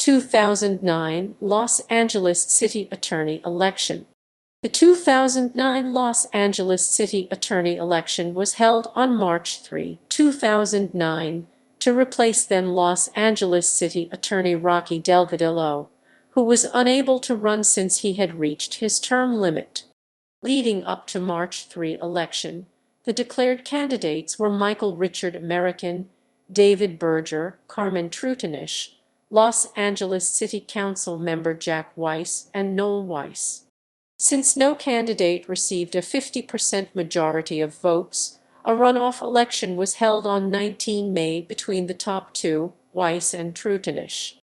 2009 Los Angeles City Attorney Election. The 2009 Los Angeles City Attorney election was held on March 3, 2009, to replace then Los Angeles City Attorney Rocky Delgadillo, who was unable to run since he had reached his term limit. Leading up to March 3 election, the declared candidates were Michael Richard American, David Berger, Carmen Trutanich, Los Angeles City Council member Jack Weiss, and Noel Weiss. Since no candidate received a 50% majority of votes, a runoff election was held on 19 May between the top two, Weiss and Trutanich.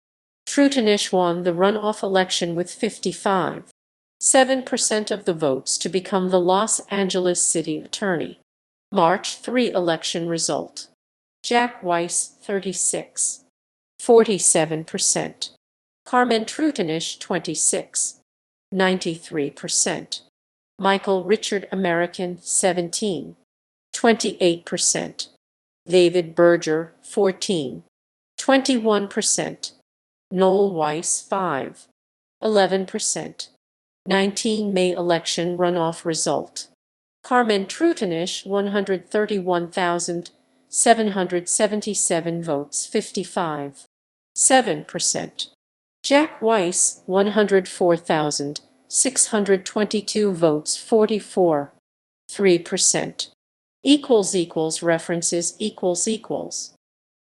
Trutanich won the runoff election with 55.7% of the votes to become the Los Angeles City Attorney. March 3 election result. Jack Weiss, 36.47%. Carmen Trutanich, 26.93%. Michael Richard American, 17.28%. David Berger, 14.21%. Noel Weiss, 5.11%. 19 May election runoff result. Carmen Trutanich, 131,777 votes, 55.7%. Jack Weiss, 104,622 votes, 44.3%. References